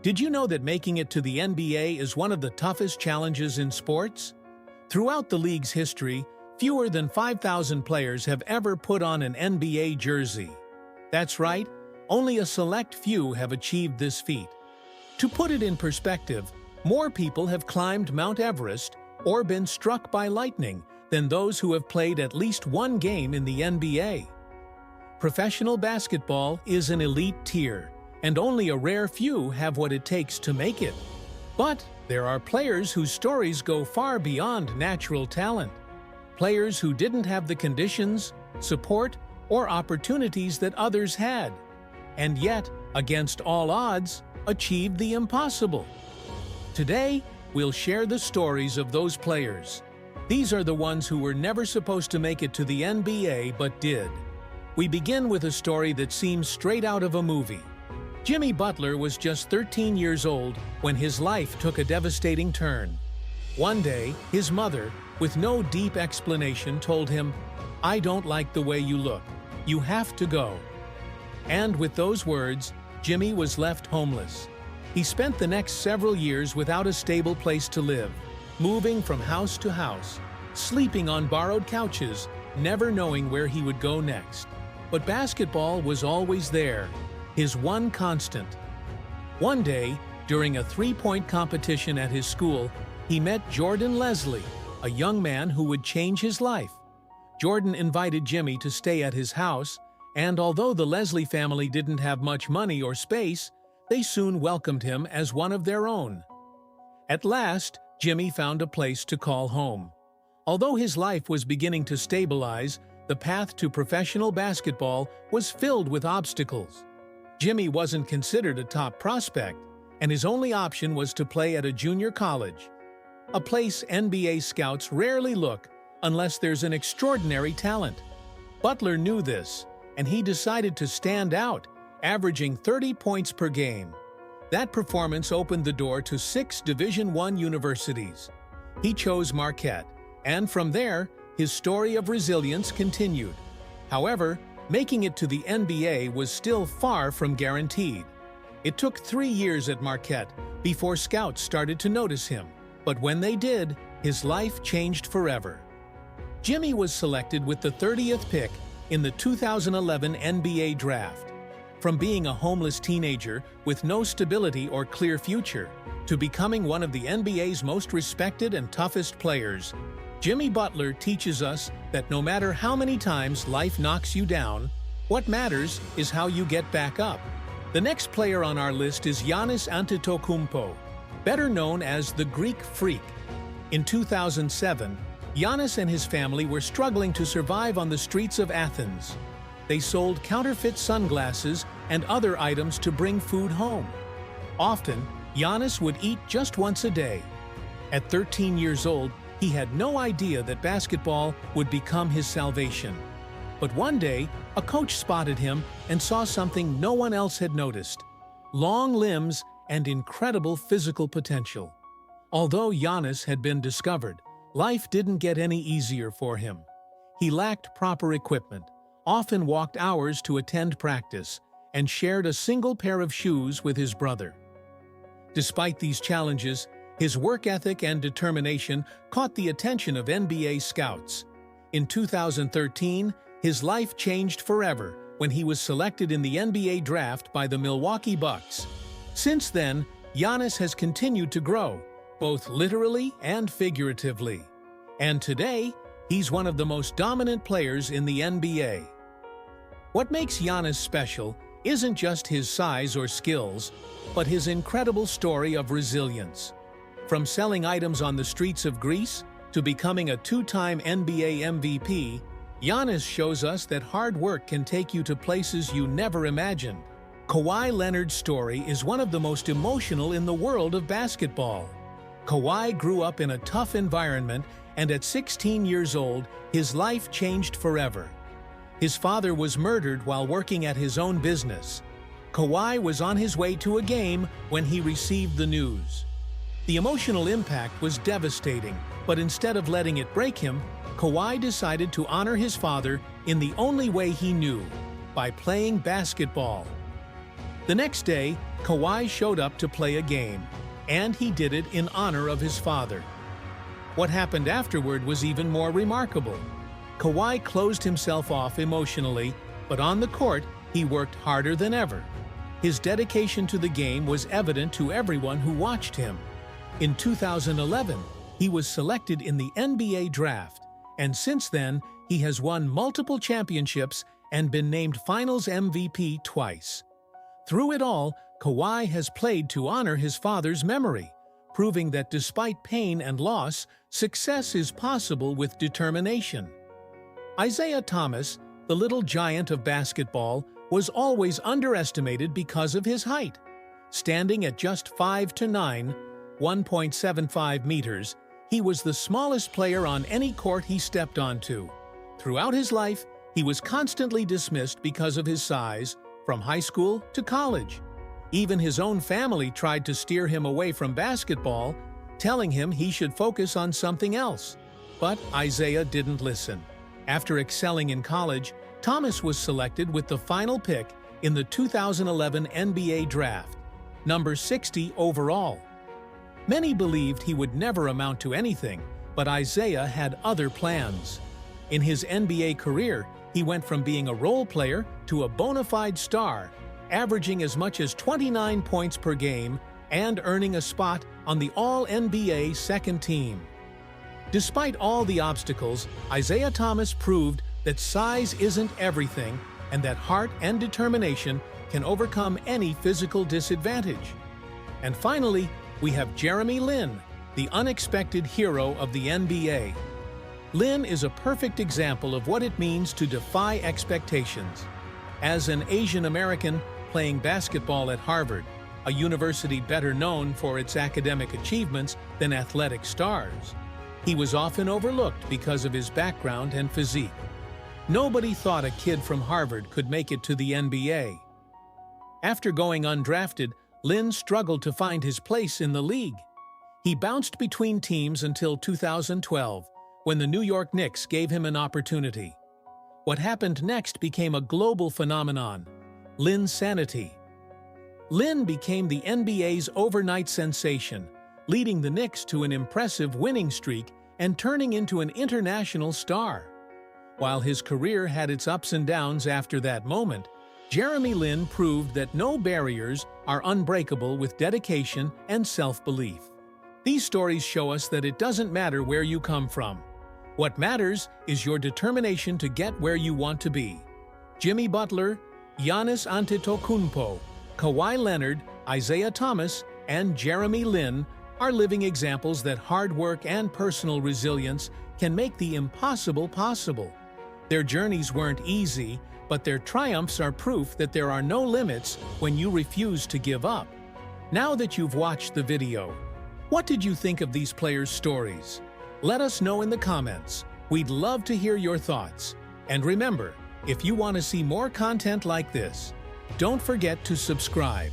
Did you know that making it to the NBA is one of the toughest challenges in sports? Throughout the league's history, fewer than 5,000 players have ever put on an NBA jersey. That's right, only a select few have achieved this feat. To put it in perspective, more people have climbed Mount Everest or been struck by lightning than those who have played at least one game in the NBA. Professional basketball is an elite tier, and only a rare few have what it takes to make it. But there are players whose stories go far beyond natural talent. Players who didn't have the conditions, support, or opportunities that others had, and yet, against all odds, achieved the impossible. Today, we'll share the stories of those players. These are the ones who were never supposed to make it to the NBA but did. We begin with a story that seems straight out of a movie. Jimmy Butler was just 13 years old when his life took a devastating turn. One day, his mother, with no deep explanation, told him, "I don't like the way you look. You have to go." And with those words, Jimmy was left homeless. He spent the next several years without a stable place to live, moving from house to house, sleeping on borrowed couches, never knowing where he would go next. But basketball was always there, his one constant. One day, during a three-point competition at his school, he met Jordan Leslie, a young man who would change his life. Jordan invited Jimmy to stay at his house, and although the Leslie family didn't have much money or space, they soon welcomed him as one of their own. At last, Jimmy found a place to call home. Although his life was beginning to stabilize, the path to professional basketball was filled with obstacles. Jimmy wasn't considered a top prospect, and his only option was to play at a junior college, a place NBA scouts rarely look unless there's an extraordinary talent. Butler knew this, and he decided to stand out, averaging 30 points per game. That performance opened the door to 6 Division I universities. He chose Marquette, and from there, his story of resilience continued. However, making it to the NBA was still far from guaranteed. It took 3 years at Marquette before scouts started to notice him, but when they did, his life changed forever. Jimmy was selected with the 30th pick in the 2011 NBA Draft. From being a homeless teenager with no stability or clear future to becoming one of the NBA's most respected and toughest players, Jimmy Butler teaches us that no matter how many times life knocks you down, what matters is how you get back up. The next player on our list is Giannis Antetokounmpo, better known as the Greek Freak. In 2007, Giannis and his family were struggling to survive on the streets of Athens. They sold counterfeit sunglasses and other items to bring food home. Often, Giannis would eat just once a day. At 13 years old, he had no idea that basketball would become his salvation. But one day, a coach spotted him and saw something no one else had noticed: long limbs and incredible physical potential. Although Giannis had been discovered, life didn't get any easier for him. He lacked proper equipment, often walked hours to attend practice, and shared a single pair of shoes with his brother. Despite these challenges, his work ethic and determination caught the attention of NBA scouts. In 2013, his life changed forever when he was selected in the NBA Draft by the Milwaukee Bucks. Since then, Giannis has continued to grow, both literally and figuratively. And today, he's one of the most dominant players in the NBA. What makes Giannis special isn't just his size or skills, but his incredible story of resilience. From selling items on the streets of Greece to becoming a 2-time NBA MVP, Giannis shows us that hard work can take you to places you never imagined. Kawhi Leonard's story is one of the most emotional in the world of basketball. Kawhi grew up in a tough environment, and at 16 years old, his life changed forever. His father was murdered while working at his own business. Kawhi was on his way to a game when he received the news. The emotional impact was devastating, but instead of letting it break him, Kawhi decided to honor his father in the only way he knew: by playing basketball. The next day, Kawhi showed up to play a game, and he did it in honor of his father. What happened afterward was even more remarkable. Kawhi closed himself off emotionally, but on the court, he worked harder than ever. His dedication to the game was evident to everyone who watched him. In 2011, he was selected in the NBA draft, and since then, he has won multiple championships and been named Finals MVP twice. Through it all, Kawhi has played to honor his father's memory, proving that despite pain and loss, success is possible with determination. Isaiah Thomas, the little giant of basketball, was always underestimated because of his height. Standing at just 5'9", 1.75 meters, he was the smallest player on any court he stepped onto. Throughout his life, he was constantly dismissed because of his size, from high school to college. Even his own family tried to steer him away from basketball, telling him he should focus on something else. But Isaiah didn't listen. After excelling in college, Thomas was selected with the final pick in the 2011 NBA Draft, number 60 overall. Many believed he would never amount to anything, but Isaiah had other plans. In his NBA career, he went from being a role player to a bona fide star, averaging as much as 29 points per game and earning a spot on the All-NBA second team. Despite all the obstacles, Isaiah Thomas proved that size isn't everything and that heart and determination can overcome any physical disadvantage. And finally, we have Jeremy Lin, the unexpected hero of the NBA. Lin is a perfect example of what it means to defy expectations. As an Asian American playing basketball at Harvard, a university better known for its academic achievements than athletic stars, he was often overlooked because of his background and physique. Nobody thought a kid from Harvard could make it to the NBA. After going undrafted, Lin struggled to find his place in the league. He bounced between teams until 2012, when the New York Knicks gave him an opportunity. What happened next became a global phenomenon: Linsanity. Lin became the NBA's overnight sensation, leading the Knicks to an impressive winning streak and turning into an international star. While his career had its ups and downs after that moment, Jeremy Lin proved that no barriers are unbreakable with dedication and self-belief. These stories show us that it doesn't matter where you come from. What matters is your determination to get where you want to be. Jimmy Butler, Giannis Antetokounmpo, Kawhi Leonard, Isaiah Thomas, and Jeremy Lin are living examples that hard work and personal resilience can make the impossible possible. Their journeys weren't easy, but their triumphs are proof that there are no limits when you refuse to give up. Now that you've watched the video, what did you think of these players' stories? Let us know in the comments. We'd love to hear your thoughts. And remember, if you want to see more content like this, don't forget to subscribe.